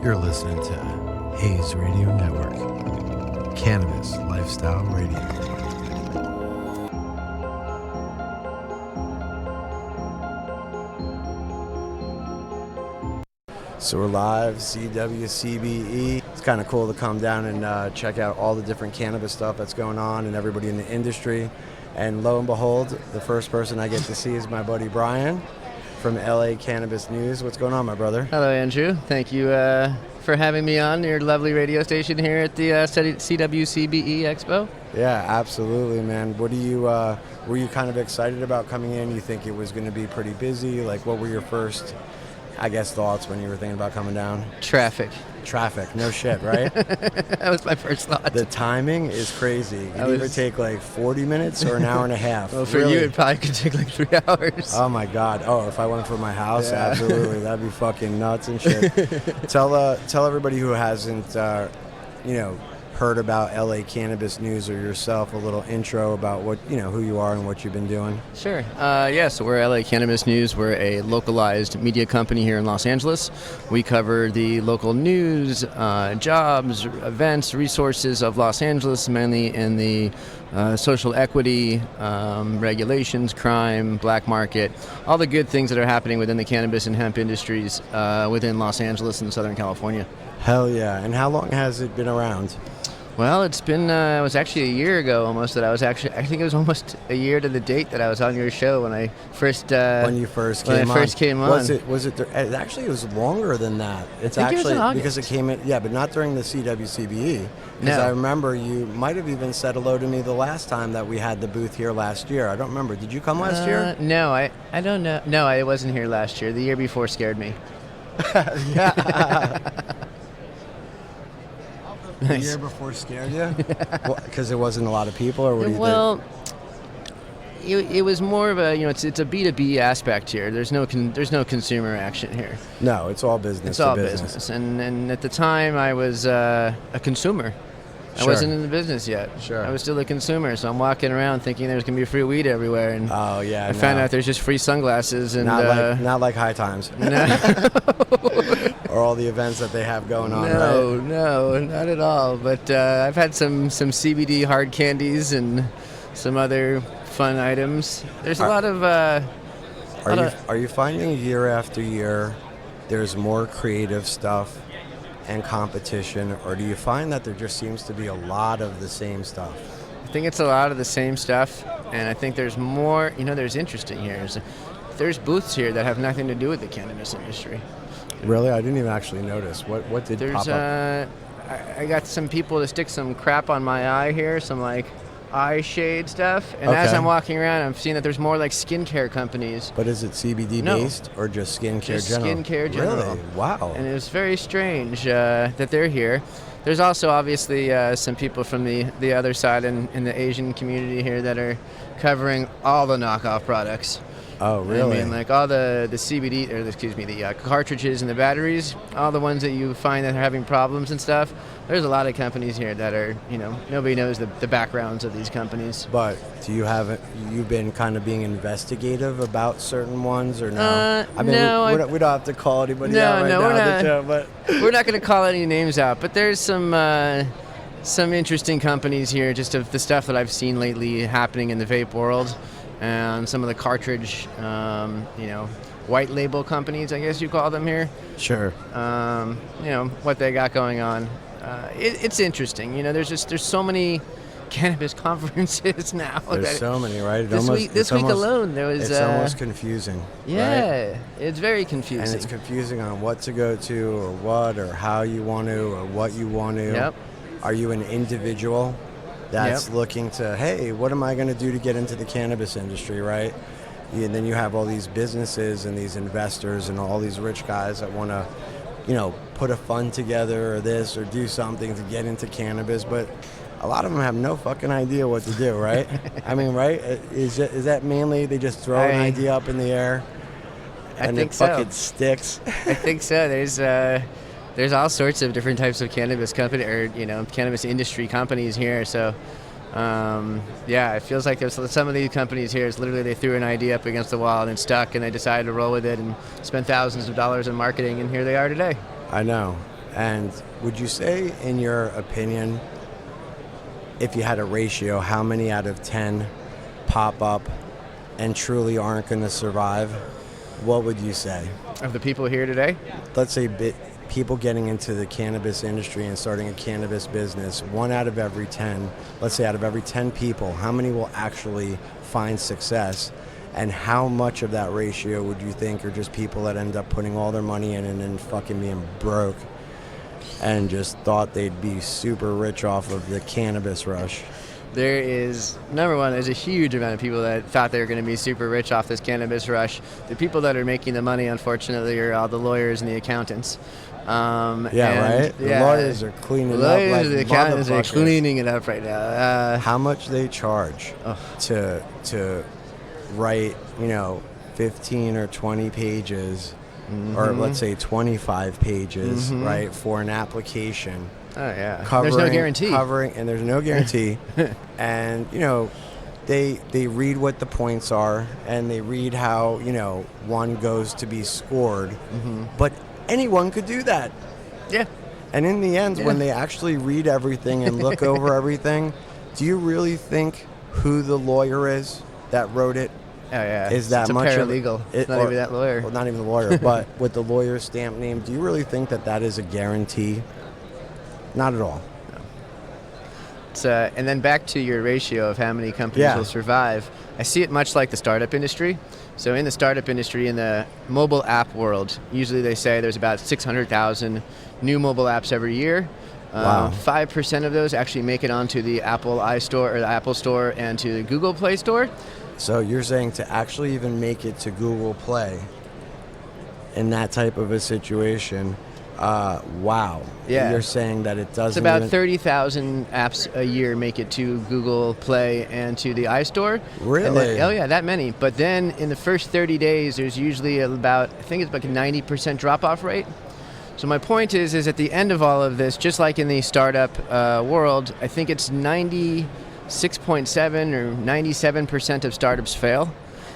You're listening to Hayes Radio Network, Cannabis Lifestyle Radio. So we're live, CWCBE. It's kind of cool to come down and check out all the different cannabis stuff that's going on and everybody in the industry. And lo and behold, the first person I get to see is my buddy Brian from LA Cannabis News. What's going on, my brother? Hello, Andrew. Thank you for having me on your lovely radio station here at the CWCBE Expo. Yeah, absolutely, man. What do you, were you kind of excited about coming in? You think it was going to be pretty busy? Like, what were your first, I guess, thoughts when you were thinking about coming down? Traffic, no shit, right? That was my first thought. The timing is crazy. It either take like 40 minutes or an hour and a half. Well, for you, it probably could take like 3 hours. Oh my God. Oh, if I went from my house, yeah. Absolutely. That'd be fucking nuts and shit. Tell everybody who hasn't, heard about LA Cannabis News or yourself a little intro about what, who you are and what you've been doing. Sure. So we're LA Cannabis News. We're a localized media company here in Los Angeles. We cover the local news, jobs, events, resources of Los Angeles, mainly in the social equity, regulations, crime, black market, all the good things that are happening within the cannabis and hemp industries within Los Angeles and Southern California. Hell yeah. And how long has it been around? Well, it's been, it was actually a year ago almost that I think it was almost a year to the date that I was on your show when I first came on. Was it, actually it was longer than that. It's actually, because it came in, yeah, but not during the CWCBE. Because I remember you might have even said hello to me the last time that we had the booth here last year. I don't remember. Did you come last year? No, I don't know. No, I wasn't here last year. The year before scared me. Yeah. The Nice. year before scared you? Because there wasn't a lot of people, or what do you think? Well, it was more of a, it's a B2B aspect here. There's no consumer action here. No, it's all business. It's all business. And at the time, I was a consumer. Sure. I wasn't in the business yet. Sure. I was still a consumer, so I'm walking around thinking there's going to be free weed everywhere. And oh, yeah. I found out there's just free sunglasses. And not like High Times. No. Or all the events that they have going on, No, right? No, not at all. But I've had some CBD hard candies and some other fun items. There's a lot of... Are you finding year after year there's more creative stuff and competition, or do you find that there just seems to be a lot of the same stuff? I think it's a lot of the same stuff, and I think there's more, there's interesting here. There's booths here that have nothing to do with the cannabis industry. Really? I didn't even actually notice. What did pop up? I got some people to stick some crap on my eye here, some like eye shade stuff, and as I'm walking around, I'm seeing that there's more like skincare companies. But is it CBD based or just skincare general? Skincare general. Really? Wow. And it was very strange that they're here. There's also obviously some people from the other side in the Asian community here that are covering all the knockoff products. Oh, really? I mean, like all the CBD, the cartridges and the batteries, all the ones that you find that are having problems and stuff. There's a lot of companies here that are, nobody knows the backgrounds of these companies. But you've been kind of being investigative about certain ones, or no? No. We don't have to call anybody out right now on the show, but we're not going to call any names out. But there's some interesting companies here, just of the stuff that I've seen lately happening in the vape world. And some of the cartridge, white label companies, I guess you call them here. Sure. What they got going on. It's interesting. There's so many cannabis conferences now. There's so many, right? This week alone, there was... It's almost confusing. Yeah, right? It's very confusing. And it's confusing on what to go to, or what, or how you want to, or what you want to. Yep. Are you an individual that's looking to, hey, what am I going to do to get into the cannabis industry, right? And then you have all these businesses and these investors and all these rich guys that want to, put a fund together or this or do something to get into cannabis, but a lot of them have no fucking idea what to do, right? I mean, right? Is that mainly they just throw an idea up in the air and it fucking sticks? I think so. There's all sorts of different types of cannabis company or cannabis industry companies here. So it feels like there's some of these companies here is literally they threw an idea up against the wall and it stuck, and they decided to roll with it and spend thousands of dollars in marketing, and here they are today. I know. And would you say, in your opinion, if you had a ratio, how many out of 10 pop up and truly aren't going to survive? What would you say? Of the people here today? Let's say people getting into the cannabis industry and starting a cannabis business, 1 out of every 10, let's say out of every 10 people, how many will actually find success? And how much of that ratio would you think are just people that end up putting all their money in and then fucking being broke and just thought they'd be super rich off of the cannabis rush? There is, number one, there's a huge amount of people that thought they were going to be super rich off this cannabis rush. The people that are making the money, unfortunately, are all the lawyers and the accountants. Right? The lawyers are cleaning up like the accountants are cleaning it up right now. How much they charge to write, 15 or 20 pages, or let's say 25 pages, right, for an application. Oh, yeah. There's no guarantee. And there's no guarantee. And, they read what the points are, and they read how, one goes to be scored. But anyone could do that. Yeah. And in the end, when they actually read everything and look over everything, do you really think who the lawyer is that wrote it? Oh, yeah. Is that it's much a paralegal. It's not even that lawyer. Well, not even the lawyer, but with the lawyer's stamp name, do you really think that is a guarantee? Not at all. No. And then back to your ratio of how many companies will survive. I see it much like the startup industry. So in the startup industry, in the mobile app world, usually they say there's about 600,000 new mobile apps every year. Wow. 5% of those actually make it onto the Apple iStore or the Apple Store and to the Google Play Store. So you're saying to actually even make it to Google Play in that type of a situation, wow. Yeah. You're saying that it doesn't. It's about 30,000 apps a year make it to Google Play and to the iStore. Really? That many. But then in the first 30 days, there's usually about, I think it's like a 90% drop-off rate. So my point is at the end of all of this, just like in the startup world, I think it's 96.7 or 97% of startups fail.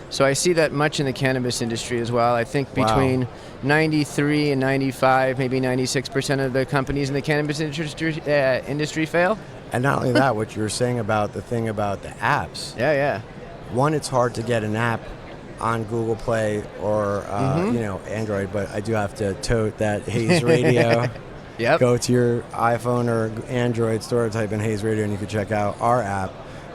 So I see that much in the cannabis industry as well. I think between 93 and 95, maybe 96% of the companies in the cannabis industry fail. And not only that, what you were saying about the thing about the apps. Yeah. One, it's hard to get an app on Google Play or Android, but I do have to tote that Hayes Radio. Yep. Go to your iPhone or Android store, type in Hayes Radio, and you can check out our app.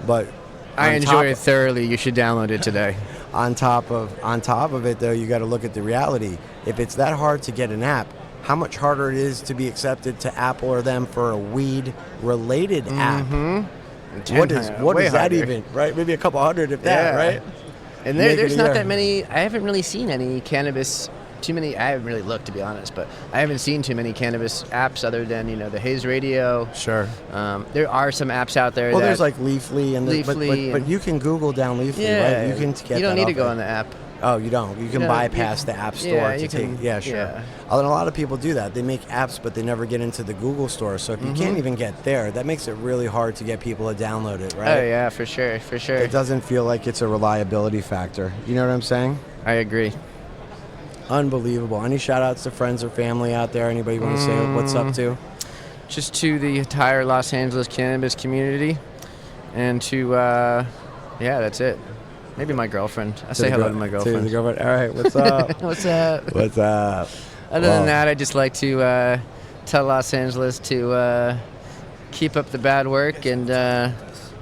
But I enjoy it thoroughly. You should download it today. On top of it, though, you got to look at the reality. If it's that hard to get an app, how much harder it is to be accepted to Apple or them for a weed-related app? What is that even? Right, maybe a couple hundred, if that. Right. And there's not that many. I haven't really seen any cannabis. Too many. I haven't really looked, to be honest, but I haven't seen too many cannabis apps other than the Hayes Radio. Sure. There are some apps out there. Well, there's like Leafly but you can Google down Leafly, right? You can get. You don't need to go on the app. Oh, you don't. You can bypass the app store to take. Yeah, sure. Yeah. And a lot of people do that. They make apps, but they never get into the Google store. So if you can't even get there, that makes it really hard to get people to download it, right? Oh yeah, for sure. It doesn't feel like it's a reliability factor. You know what I'm saying? I agree. Unbelievable. Any shout outs to friends or family out there? Anybody want to say what's up to? Just to the entire Los Angeles cannabis community, and to that's it. Maybe my girlfriend. I say hello to my girlfriend. To the girlfriend. All right, what's up? What's up? What's up? Other than that, I'd just like to tell Los Angeles to keep up the bad work, and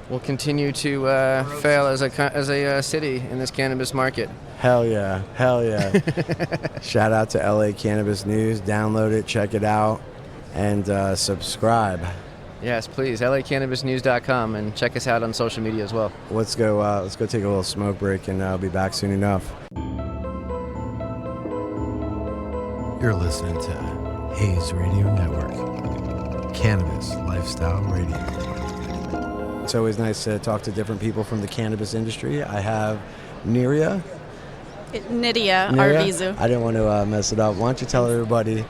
we'll continue to fail as a city in this cannabis market. Hell yeah. Shout out to LA Cannabis News. Download it, check it out, and subscribe. Yes, please. LACannabisNews.com, and check us out on social media as well. Let's go take a little smoke break, and I'll be back soon enough. You're listening to Hayes Radio Network, Cannabis Lifestyle Radio. It's always nice to talk to different people from the cannabis industry. I have Nydia Arvizu. I didn't want to mess it up. Why don't you tell everybody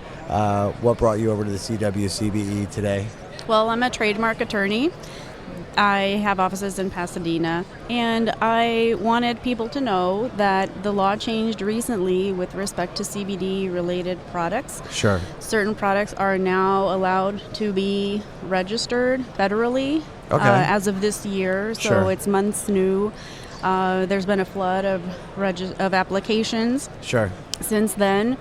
what brought you over to the CWCBE today? Well, I'm a trademark attorney. I have offices in Pasadena, and I wanted people to know that the law changed recently with respect to CBD-related products. Sure. Certain products are now allowed to be registered federally as of this year, so Sure. it's months new. There's been a flood of applications Sure. since then.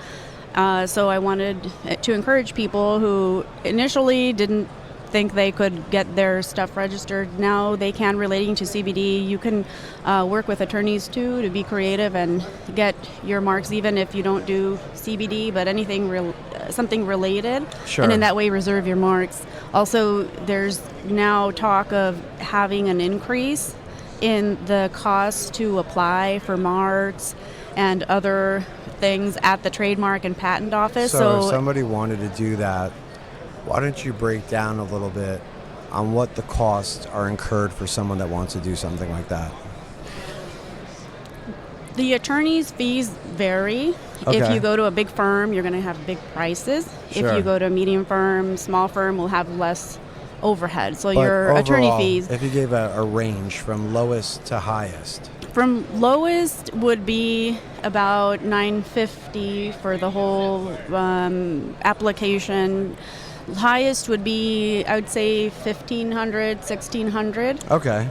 So I wanted to encourage people who initially didn't think they could get their stuff registered. Now they can, relating to CBD. You can work with attorneys too to be creative and get your marks, even if you don't do CBD, but anything something related. Sure. And in that way reserve your marks. Also, there's now talk of having an increase in the cost to apply for marks and other things at the Trademark and Patent Office. So if somebody wanted to do that, why don't you break down a little bit on what the costs are incurred for someone that wants to do something like that? The attorney's fees vary. Okay. If you go to a big firm, you're going to have big prices. Sure. If you go to a medium firm, small firm will have less overhead. So But your attorney overall, fees, if you gave a range from lowest to highest. from lowest would be about $950 for the whole application. Highest would be, I would say, $1,500, $1,600. Okay.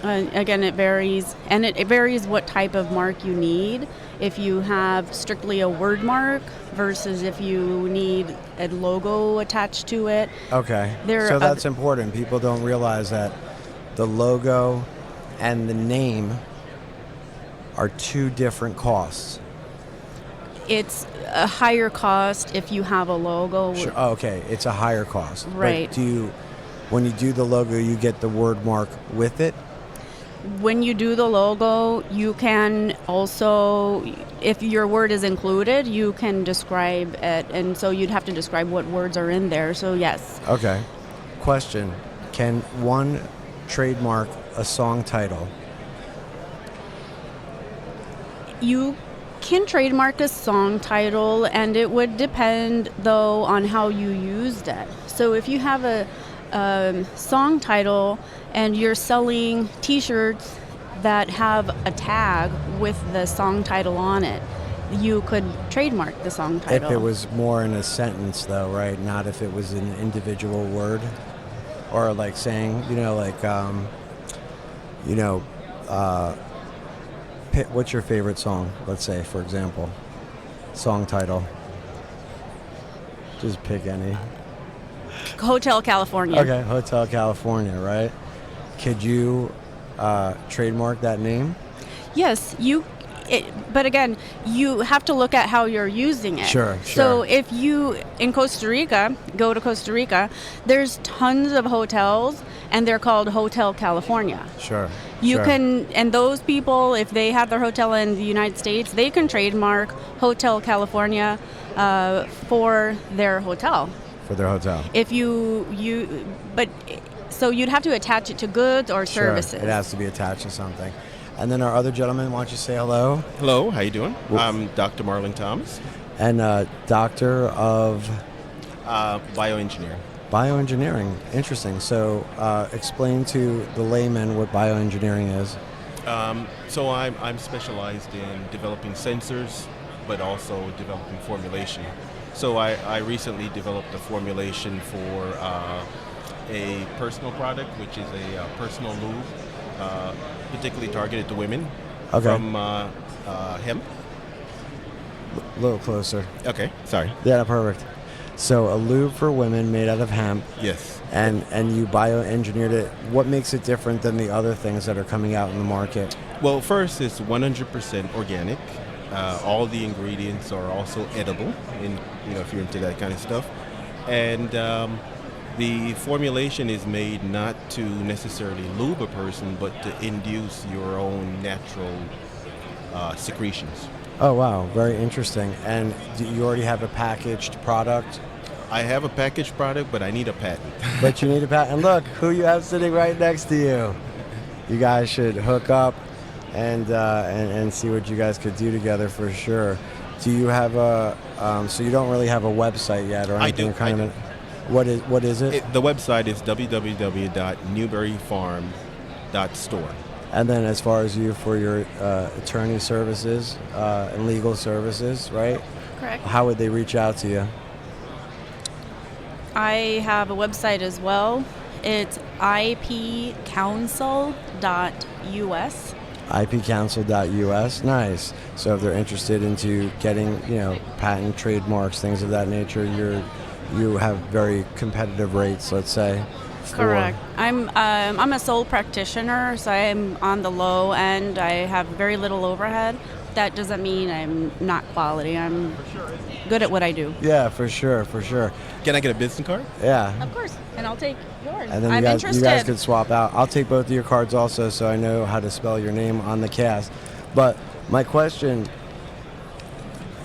Again, it varies, and it varies what type of mark you need. If you have strictly a word mark versus if you need a logo attached to it. Okay. So that's important. People don't realize that the logo and the name are two different costs. It's a higher cost if you have a logo. Sure. Oh, okay. It's a higher cost. Right. But when you do the logo, you get the word mark with it? When you do the logo, you can also, if your word is included, you can describe it, and so you'd have to describe what words are in there, so yes. Okay. Question. Can one trademark a song title? You can trademark a song title, and it would depend, though, on how you used it. So if you have a song title and you're selling T-shirts that have a tag with the song title on it, you could trademark the song title. If it was more in a sentence, though, right? Not if it was an individual word, or like saying, what's your favorite song? Let's say, for example, song title. Just pick any. Hotel California. Okay, Hotel California, right? Could you trademark that name? Yes, but again, you have to look at how you're using it. Sure. So if you, in Costa Rica, go to Costa Rica, there's tons of hotels, and they're called Hotel California. Sure. You can, and those people, if they have their hotel in the United States, they can trademark Hotel California for their hotel. For their hotel. If so you'd have to attach it to goods or services. It has to be attached to something. And then our other gentleman, why don't you say hello? Hello, how you doing? I'm Dr. Marlon Thomas. And doctor of? Bioengineering. Bioengineering, interesting. So explain to the layman what bioengineering is. So I'm specialized in developing sensors, but also developing formulation. So I recently developed a formulation for a personal product, which is a personal lube, particularly targeted to women, from hemp. A little closer. Okay, sorry. Yeah, perfect. So a lube for women made out of hemp. Yes. And you bioengineered it. What makes it different than the other things that are coming out in the market? Well, first, it's 100% organic. All the ingredients are also edible, if you're into that kind of stuff. And the formulation is made not to necessarily lube a person, but to induce your own natural secretions. Oh, wow. Very interesting. And do you already have a packaged product? I have a packaged product, but I need a patent. But you need a patent. And look, who you have sitting right next to you. You guys should hook up and see what you guys could do together for sure. Do you have so you don't really have a website yet or anything? What is it? The website is www.newberryfarm.store. And then as far as you for your attorney services and legal services, right? Correct. How would they reach out to you? I have a website as well. It's ipcouncil.us. ipcouncil.us. Nice. So if they're interested into getting, patent, trademarks, things of that nature, you have very competitive rates, let's say. Correct. I'm a sole practitioner, so I'm on the low end. I have very little overhead. That doesn't mean I'm not quality. I'm good at what I do. Yeah, for sure. Can I get a business card? Yeah. Of course, and I'll take yours. And then I'm you interested. guys could swap out. I'll take both of your cards also, so I know how to spell your name on the cast. But my question,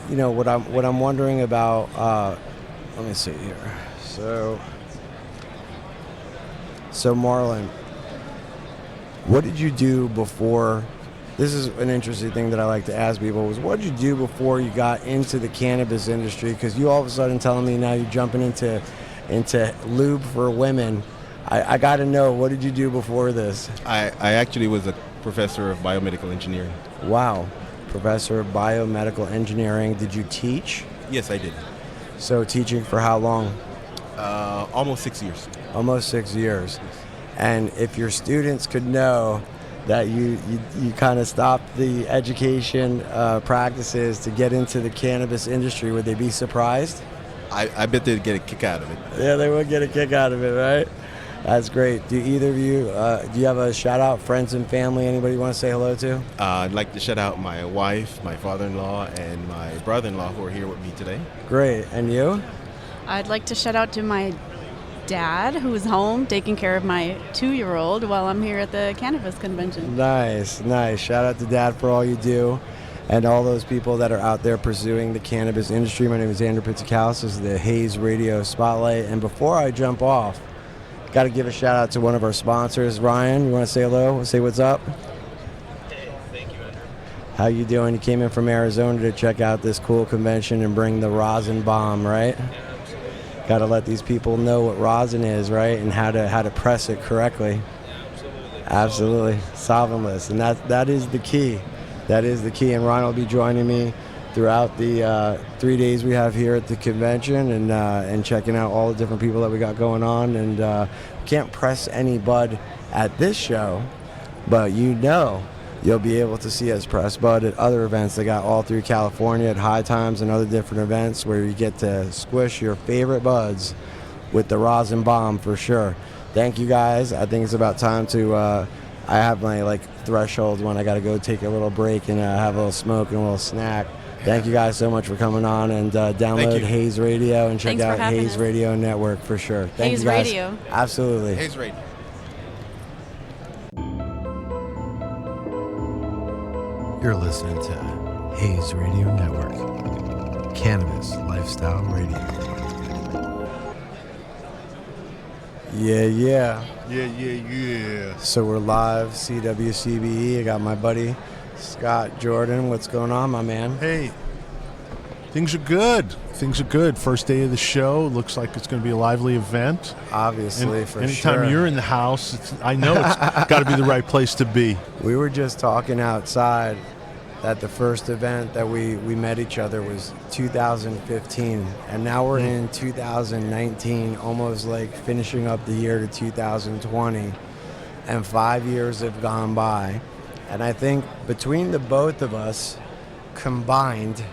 what I'm wondering about. Let me see here. So Marlon, what did you do before? This is an interesting thing that I like to ask people, was what did you do before you got into the cannabis industry? Because you all of a sudden telling me now you're jumping into lube for women. I got to know, what did you do before this? I actually was a professor of biomedical engineering. Wow. Professor of biomedical engineering. Did you teach? Yes, I did. So teaching for how long? Almost 6 years. Almost 6 years. And if your students could know that you kind of stopped the education practices to get into the cannabis industry, would they be surprised? I bet they'd get a kick out of it. Yeah, they would get a kick out of it, right? That's great. Do either of you, do you have a shout out, friends and family, anybody you want to say hello to? I'd like to shout out my wife, my father-in-law, and my brother-in-law who are here with me today. Great. And you? I'd like to shout out to my dad, who's home taking care of my 2-year-old while I'm here at the cannabis convention. Nice. Shout out to Dad for all you do, and all those people that are out there pursuing the cannabis industry. My name is Andrew Pizzicalis. This is the Hayes Radio Spotlight. And before I jump off, got to give a shout out to one of our sponsors. Ryan, you want to say hello? Say what's up? Hey, thank you, Andrew. How you doing? You came in from Arizona to check out this cool convention and bring the rosin bomb, right? Yeah, absolutely. Got to let these people know what rosin is, right, and how to press it correctly. Yeah, Absolutely, solventless, and that is the key. That is the key. And Ryan will be joining me throughout the 3 days we have here at the convention, and checking out all the different people that we got going on. And can't press any bud at this show, but you'll be able to see us press bud at other events they got all through California at High Times and other different events where you get to squish your favorite buds with the rosin bomb for sure. Thank you guys. I think it's about time to I have my threshold when I got to go take a little break and have a little smoke and a little snack. Thank you guys so much for coming on, and download Hayes Radio and check out Hayes Radio Network for sure. Thank you guys. Radio. Absolutely. Hayes Radio. You're listening to Hayes Radio Network, Cannabis Lifestyle Radio. Yeah. So we're live, CWCBE. I got my buddy Scott Jordan. What's going on, my man? Hey, things are good. First day of the show. Looks like it's going to be a lively event. Obviously, for anytime sure. you're in the house, I know it's got to be the right place to be. We were just talking outside that the first event that we met each other was 2015, and now we're in 2019, almost finishing up the year to 2020, and 5 years have gone by. And I think between the both of us combined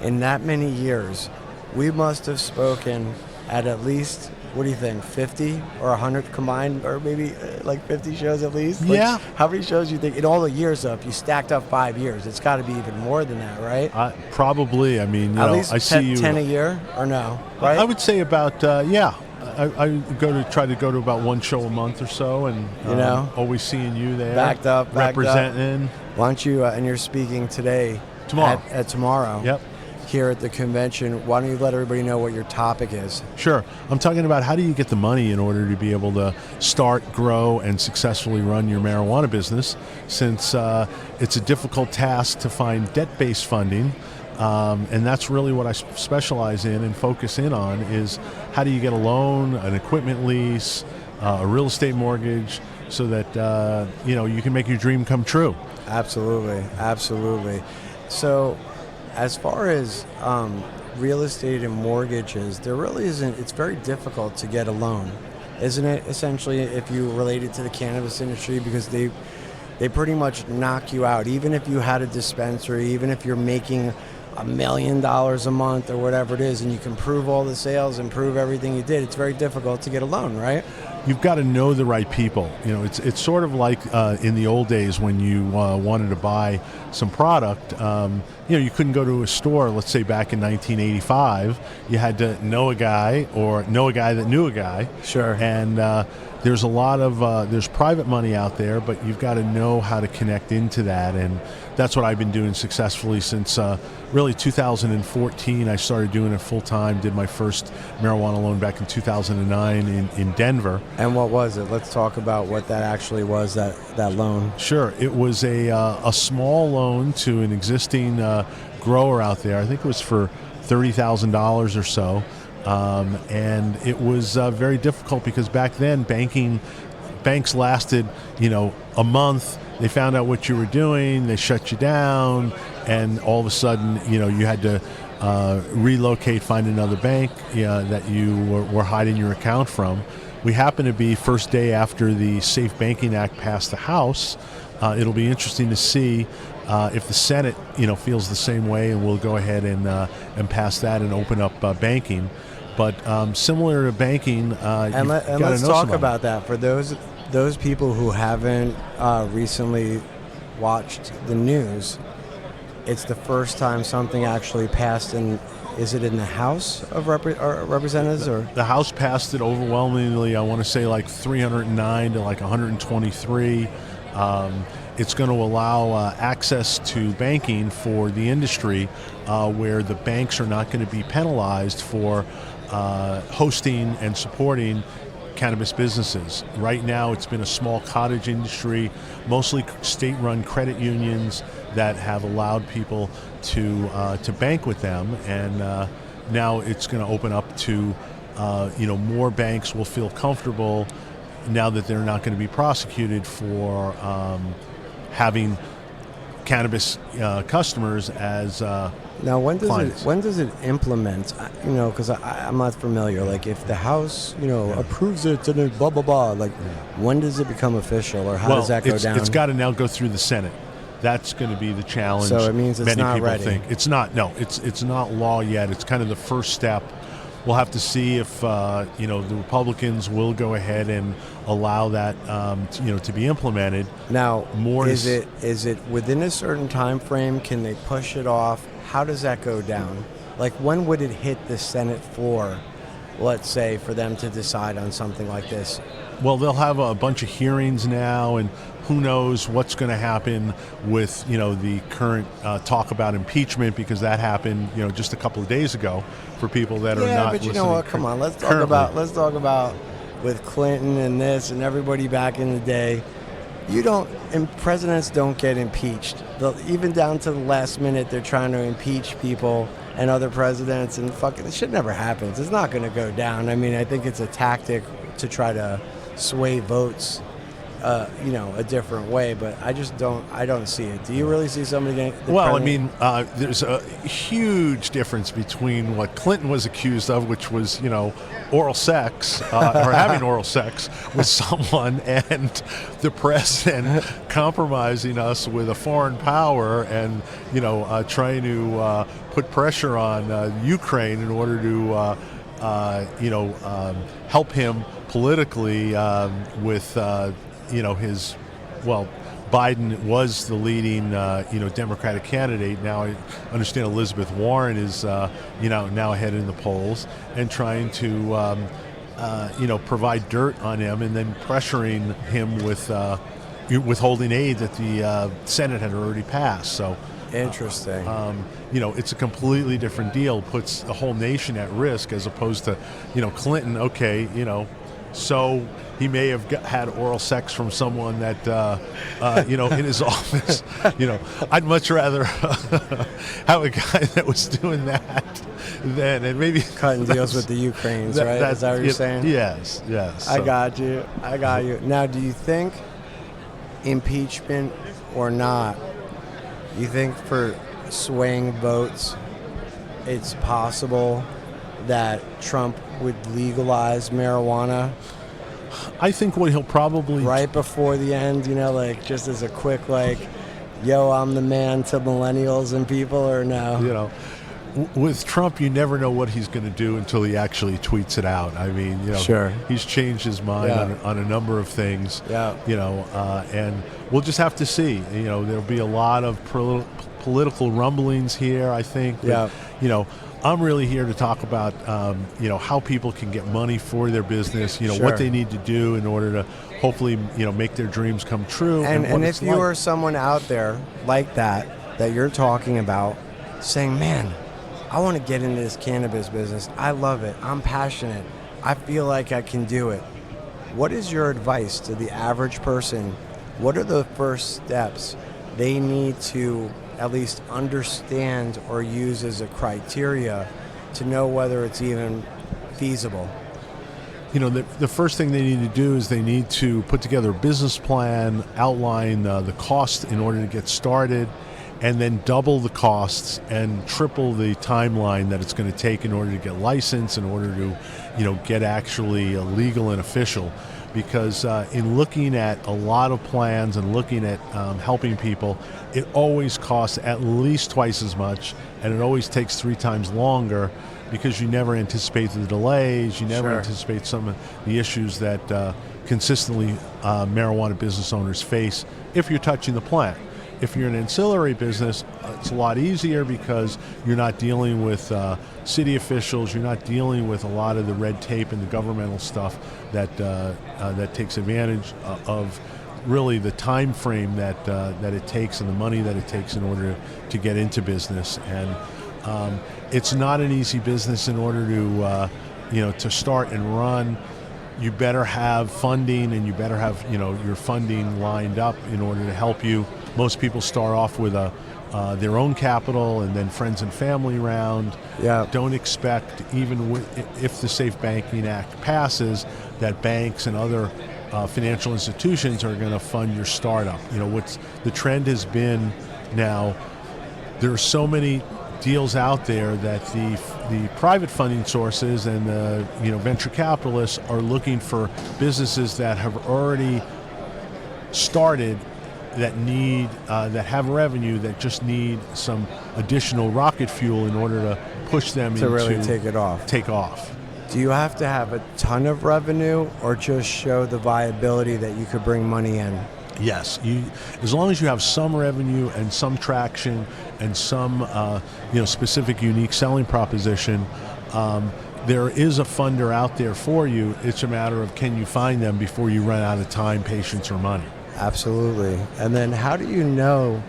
in that many years, we must have spoken at least, what do you think, 50 or 100 combined, or maybe 50 shows at least? Yeah. How many shows do you think, in all the years if you stacked up 5 years, it's got to be even more than that, right? Probably. I mean, at least I see you 10 a year, or no? Right? I would say about, I try to go to about one show a month or so, and always seeing you there, backed up, representing. Why don't you? And you're speaking today, tomorrow. At tomorrow. Yep. Here at the convention. Why don't you let everybody know what your topic is? Sure. I'm talking about how do you get the money in order to be able to start, grow, and successfully run your marijuana business, since it's a difficult task to find debt-based funding. And that's really what I specialize in and focus in on is how do you get a loan, an equipment lease, a real estate mortgage, so that you can make your dream come true. Absolutely, absolutely. So, as far as real estate and mortgages, there really isn't. It's very difficult to get a loan, isn't it? Essentially, if you relate it to the cannabis industry, because they pretty much knock you out. Even if you had a dispensary, even if you're making $1 million a month or whatever it is, and you can prove all the sales and prove everything you did, it's very difficult to get a loan, right? You've got to know the right people. It's sort of like in the old days when you wanted to buy some product. You couldn't go to a store. Let's say back in 1985, you had to know a guy or know a guy that knew a guy. Sure. And there's a lot of there's private money out there, but you've got to know how to connect into that, and that's what I've been doing successfully since really 2014. I started doing it full time. Did my first marijuana loan back in 2009 in Denver. And what was it? Let's talk about what that actually was. That loan. Sure, it was a small loan to an existing grower out there. I think it was for $30,000 or so. And it was very difficult because back then banks lasted, a month. They found out what you were doing, they shut you down, and all of a sudden, you had to relocate, find another bank that you were hiding your account from. We happen to be first day after the Safe Banking Act passed the House. It'll be interesting to see if the Senate, feels the same way, and we'll go ahead and pass that and open up banking. But similar to banking, and let's talk about that for those people who haven't recently watched the news. It's the first time something actually passed in. Is it in the House of Representatives or the House passed it overwhelmingly? I want to say like 309 to like 123. It's going to allow access to banking for the industry, where the banks are not going to be penalized for hosting and supporting cannabis businesses. Right now, it's been a small cottage industry, mostly state-run credit unions that have allowed people to bank with them, and now it's going to open up to more banks will feel comfortable now that they're not going to be prosecuted for having cannabis customers as now. When clients. does it implement? Because I'm not familiar. Like if the House approves it and then blah blah blah. Like when does it become official, or how does that go down? It's got to now go through the Senate. That's going to be the challenge. So it means it's many not people ready. think it's not. No, it's not law yet. It's kind of the first step. We'll have to see if the Republicans will go ahead and allow that to be implemented. Now, is it within a certain time frame? Can they push it off? How does that go down? Like when would it hit the Senate floor, let's say, for them to decide on something like this? Well, they'll have a bunch of hearings now, and who knows what's going to happen with the current talk about impeachment, because that happened just a couple of days ago for people that are not. Yeah, but you know what? Come on, let's talk about with Clinton and this and everybody back in the day. Presidents don't get impeached. Even down to the last minute, they're trying to impeach people and other presidents, and this shit never happens. It's not going to go down. I mean, I think it's a tactic to try to sway votes, a different way, but I don't see it. Do you really see somebody getting... Well, I mean, there's a huge difference between what Clinton was accused of, which was, oral sex, or having oral sex with someone, and the president compromising us with a foreign power and, trying to put pressure on Ukraine in order to, help him politically with Biden was the leading Democratic candidate. Now I understand Elizabeth Warren is now ahead in the polls and trying to provide dirt on him and then pressuring him with withholding aid that the Senate had already passed. So interesting. It's a completely different deal. Puts the whole nation at risk as opposed to Clinton. Okay, So he may have had oral sex from someone that, in his office. I'd much rather have a guy that was doing that than, and maybe cutting deals with the Ukrainians, right? Is that what you're saying? Yes. I got you. Now, do you think impeachment or not, you think for swaying votes, it's possible that Trump would legalize marijuana? I think what he'll probably right before the end, just as a quick, yo, I'm the man to millennials and people, or no? With Trump, you never know what he's going to do until he actually tweets it out. I mean, sure. He's changed his mind on a number of things. Yeah. And we'll just have to see. There'll be a lot of political rumblings here, I think. But, I'm really here to talk about, how people can get money for their business, Sure. what they need to do in order to hopefully, make their dreams come true. And if you are someone out there like that you're talking about, saying, man, I want to get into this cannabis business. I love it. I'm passionate. I feel like I can do it. What is your advice to the average person? What are the first steps they need to at least understand or use as a criteria to know whether it's even feasible? The first thing they need to do is they need to put together a business plan, outline the cost in order to get started, and then double the costs and triple the timeline that it's going to take in order to get licensed, in order to, get actually legal and official. Because in looking at a lot of plans and looking at helping people, it always costs at least twice as much, and it always takes 3 times longer, because you never anticipate the delays, you never Sure. anticipate some of the issues that consistently marijuana business owners face if you're touching the plant. If you're an ancillary business, it's a lot easier because you're not dealing with city officials. You're not dealing with a lot of the red tape and the governmental stuff that takes advantage of really the time frame that it takes and the money that it takes in order to get into business. And it's not an easy business in order to start and run. You better have funding, and you better have your funding lined up in order to help you. Most people start off with their own capital and then friends and family round. Yeah. Don't expect, even if the Safe Banking Act passes, that banks and other financial institutions are going to fund your startup. What's the trend has been now, there are so many deals out there that the private funding sources and the venture capitalists are looking for businesses that have already started, that need that have revenue, that just need some additional rocket fuel in order to push them to really take off. Do you have to have a ton of revenue, or just show the viability that you could bring money in? Yes, as long as you have some revenue and some traction and some specific unique selling proposition, there is a funder out there for you. It's a matter of, can you find them before you run out of time, patience, or money? Absolutely. And then how do you know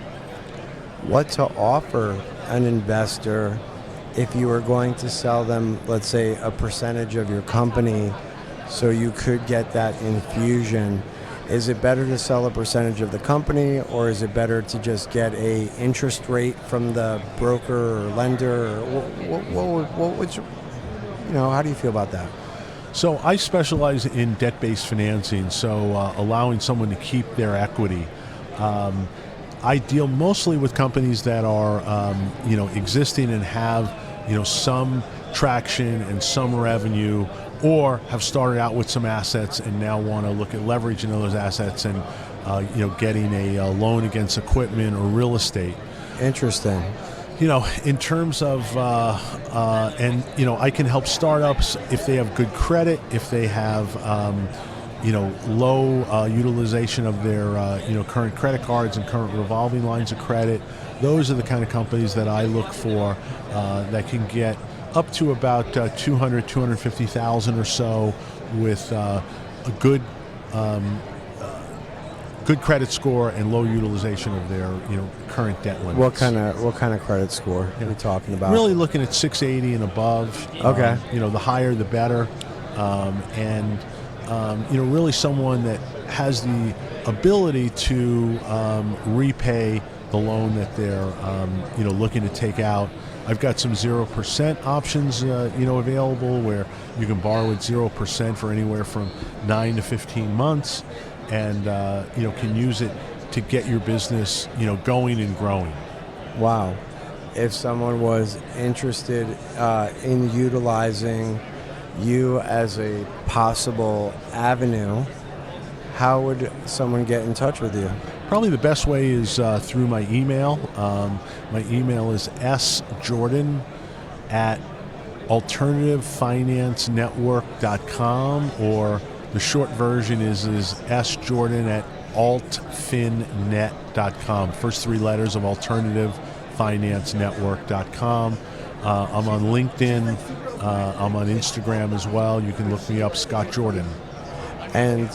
what to offer an investor if you were going to sell them, let's say, a percentage of your company so you could get that infusion? Is it better to sell a percentage of the company, or is it better to just get a interest rate from the broker or lender? Or what would you, how do you feel about that? So I specialize in debt-based financing, so allowing someone to keep their equity. I deal mostly with companies that are, existing and have, some traction and some revenue, or have started out with some assets and now want to look at leveraging those assets and, getting a loan against equipment or real estate. Interesting. In terms of, I can help startups if they have good credit, if they have, low utilization of their, current credit cards and current revolving lines of credit. Those are the kind of companies that I look for that can get up to about 250,000 or so with a good credit score and low utilization of their current debt limits. What kind of credit score are we talking about? Really looking at 680 and above. Okay. The higher the better, and really someone that has the ability to repay the loan that they're looking to take out. I've got some 0% options available where you can borrow at 0% for anywhere from 9 to 15 months, and can use it to get your business going and growing. Wow. If someone was interested in utilizing you as a possible avenue, how would someone get in touch with you? Probably the best way is through my email. My email is sjordan@alternativefinancenetwork.com, or the short version is sjordan@altfinnet.com. First three letters of alternativefinancenetwork.com. I'm on LinkedIn. I'm on Instagram as well. You can look me up, Scott Jordan. And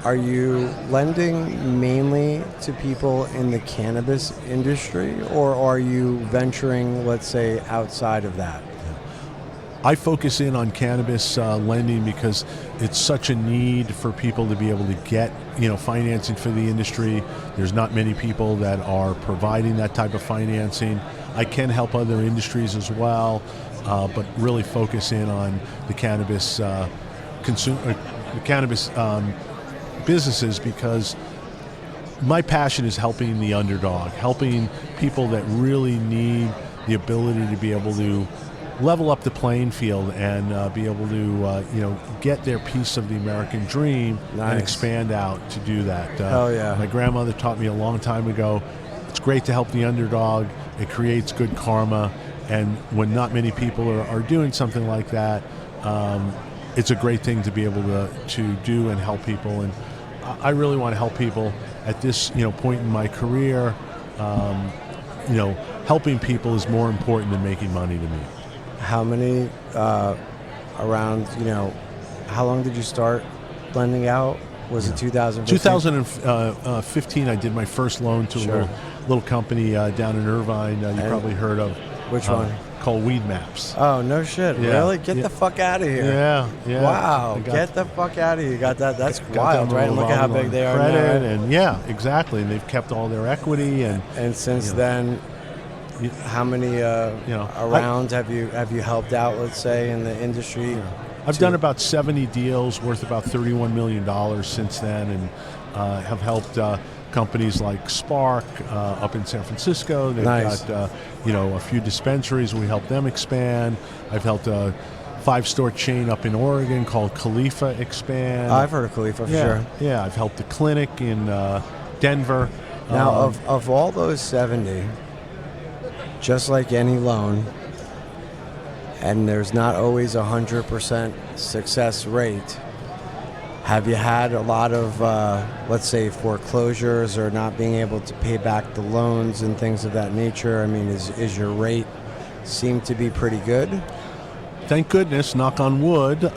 are you lending mainly to people in the cannabis industry, or are you venturing, let's say, outside of that? I focus in on cannabis lending because it's such a need for people to be able to get financing for the industry. There's not many people that are providing that type of financing. I can help other industries as well, but really focus in on the cannabis businesses, because my passion is helping the underdog, helping people that really need the ability to be able to level up the playing field and be able to get their piece of the American dream. Nice. And expand out to do that. Hell yeah. My grandmother taught me a long time ago, it's great to help the underdog. It creates good karma, and when not many people are doing something like that, it's a great thing to be able to do and help people. And I really want to help people at this point in my career. Helping people is more important than making money to me. How many around, how long did you start lending out? Was it 2015? 2015, I did my first loan to Sure. a little company down in Irvine. You probably heard of. Which one? Called Weed Maps. Oh, no shit. Yeah. Really? Get the fuck out of here. Yeah. Wow. I got- Get the fuck out of here. You got that. That's got wild, them right? a Look at how revolving big they are credit, now. Right? and yeah, exactly. And they've kept all their equity, and Since then, how many around have you helped out, let's say, in the industry? I've done about 70 deals worth about $31 million since then, and have helped companies like Spark up in San Francisco. They've Nice. got a few dispensaries. We help them expand. I've helped a 5-store chain up in Oregon called Khalifa expand. I've heard of Khalifa for yeah, sure. Yeah, I've helped a clinic in Denver. Now, of all those 70, just like any loan, and there's not always 100% success rate, have you had a lot of, let's say, foreclosures or not being able to pay back the loans and things of that nature? I mean, is your rate seem to be pretty good? Thank goodness, knock on wood.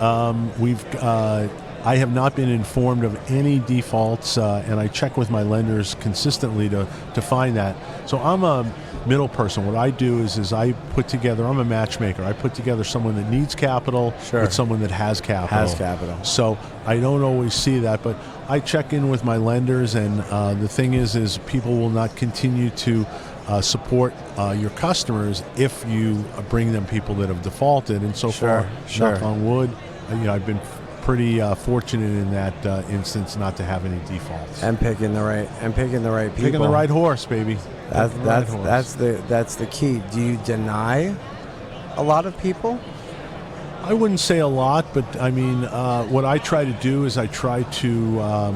I have not been informed of any defaults, and I check with my lenders consistently to find that. So I'm a middle person. What I do is I put together, I'm a matchmaker. I put together someone that needs capital Sure. with someone that has capital. So I don't always see that, but I check in with my lenders, and the thing is people will not continue to support your customers if you bring them people that have defaulted. And so far, knock on wood, I've been pretty fortunate in that instance not to have any defaults. And picking the right people. Picking the right horse, baby. That's the key. Do you deny a lot of people? I wouldn't say a lot, but I mean, what I try to do is I try to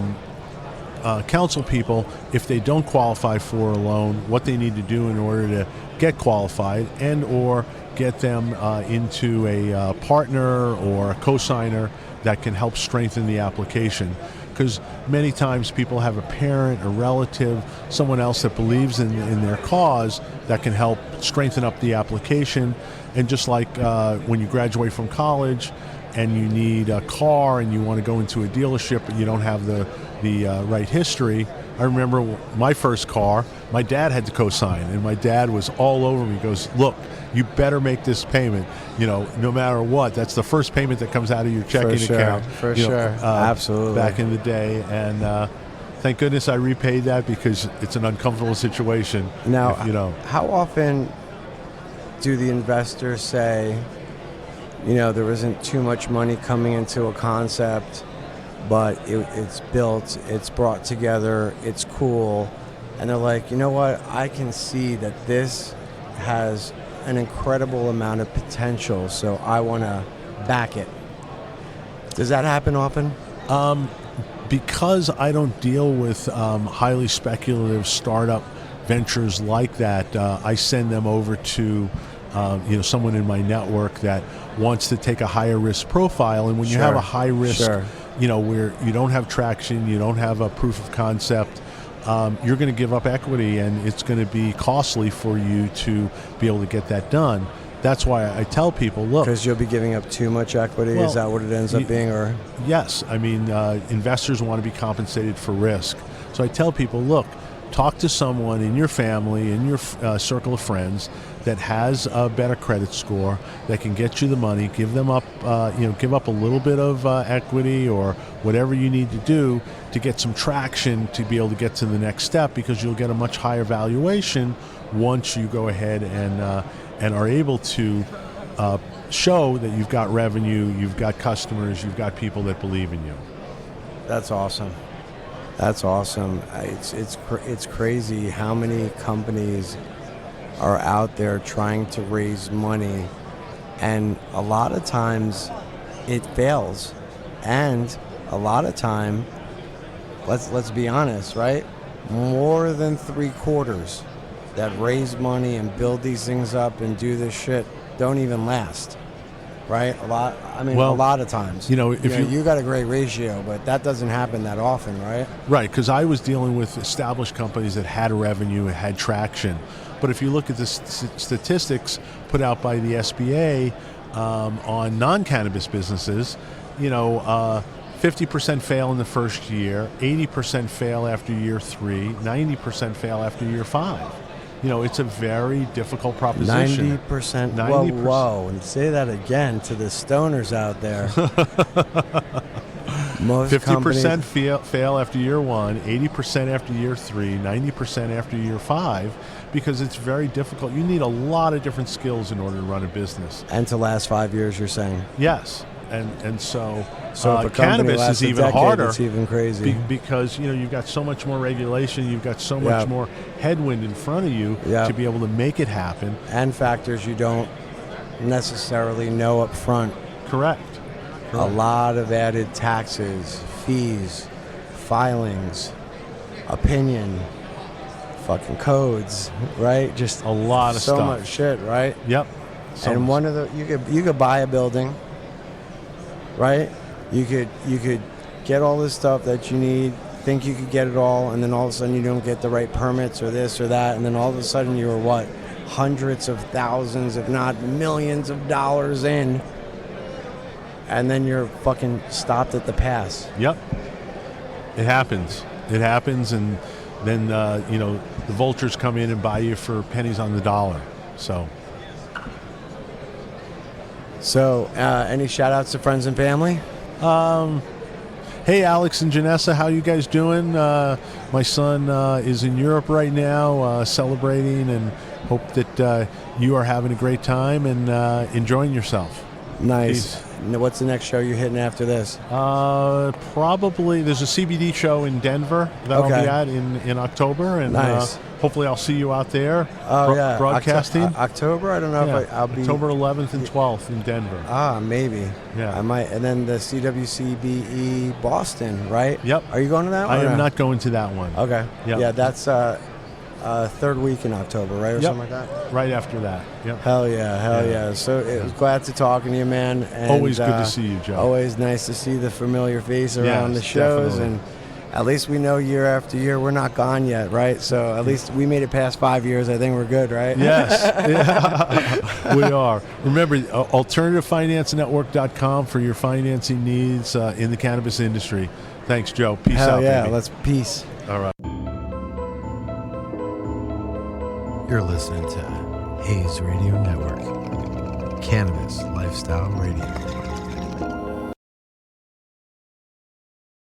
counsel people if they don't qualify for a loan, what they need to do in order to get qualified, and or get them into a partner or a co-signer that can help strengthen the application. Because many times people have a parent, a relative, someone else that believes in their cause that can help strengthen up the application. And just like when you graduate from college and you need a car and you want to go into a dealership but you don't have the right history, I remember my first car, my dad had to co-sign, and my dad was all over me. He goes, look, you better make this payment, no matter what. That's the first payment that comes out of your checking account. For sure. Absolutely. Back in the day. And thank goodness I repaid that, because it's an uncomfortable situation. Now, how often do the investors say, there isn't too much money coming into a concept, but it's built, it's brought together, it's cool, and they're like, you know what, I can see that this has an incredible amount of potential, so I want to back it. Does that happen often? Because I don't deal with highly speculative startup ventures like that, I send them over to someone in my network that wants to take a higher risk profile. And when you have a high risk, where you don't have traction, you don't have a proof of concept, you're going to give up equity, and it's going to be costly for you to be able to get that done. That's why I tell people, look, because you'll be giving up too much equity. Is that what it ends up being? Or yes, I mean, investors want to be compensated for risk. So I tell people, look, talk to someone in your family, in your circle of friends that has a better credit score, that can get you the money. Give them up, give up a little bit of equity or whatever you need to do to get some traction to be able to get to the next step, because you'll get a much higher valuation once you go ahead and are able to show that you've got revenue, you've got customers, you've got people that believe in you. That's awesome. That's awesome. It's crazy how many companies are out there trying to raise money, and a lot of times it fails, and a lot of time, let's be honest, right? More than 3/4 that raise money and build these things up and do this shit don't even last. Right? A lot of times. If you got a great ratio, but that doesn't happen that often, right? Right, because I was dealing with established companies that had revenue, had traction. But if you look at the statistics put out by the SBA on non-cannabis businesses, 50% fail in the first year, 80% fail after year 3, 90% fail after year 5. It's a very difficult proposition. 90%. Whoa. And say that again to the stoners out there. Most 50% fail after year 1, 80% after year 3, 90% after year 5, because it's very difficult. You need a lot of different skills in order to run a business. And to last 5 years, you're saying? Yes. And so if cannabis is even harder. It's even crazy because you've got so much more regulation, you've got so much more headwind in front of you to be able to make it happen, and factors you don't necessarily know up front. Correct. A lot of added taxes, fees, filings, opinion, fucking codes, right? Just a lot of stuff. So much shit, right? Yep. And one of the you could buy a building. Right? You could get all this stuff that you need, think you could get it all, and then all of a sudden you don't get the right permits or this or that, and then all of a sudden you were hundreds of thousands, if not millions of dollars in, and then you're fucking stopped at the pass. Yep. It happens, and then the vultures come in and buy you for pennies on the dollar. So, any shout-outs to friends and family? Hey, Alex and Janessa, how you guys doing? My son is in Europe right now celebrating, and hope that you are having a great time and enjoying yourself. Nice. What's the next show you're hitting after this? Probably there's a CBD show in Denver that I'll be at in October, and nice. Hopefully I'll see you out there. Yeah, broadcasting. October. I don't know if I'll be October 11th and 12th in Denver. Maybe. Yeah, I might. And then the CWCBE Boston, right? Yep. Are you going to that one? I am not going to that one. Okay. Yep. Yeah, that's third week in October, right, or something like that. Right after that. Yep. Hell yeah. So it was glad to talking to you, man. And, always good to see you, Joe. Always nice to see the familiar face around the shows, definitely. And at least we know year after year we're not gone yet, right? So at least we made it past 5 years. I think we're good, right? Yes, we are. Remember, AlternativeFinanceNetwork.com for your financing needs in the cannabis industry. Thanks, Joe. Peace out, Hell yeah, baby. let's peace. All right. You're listening to Hayes Radio Network, Cannabis Lifestyle Radio.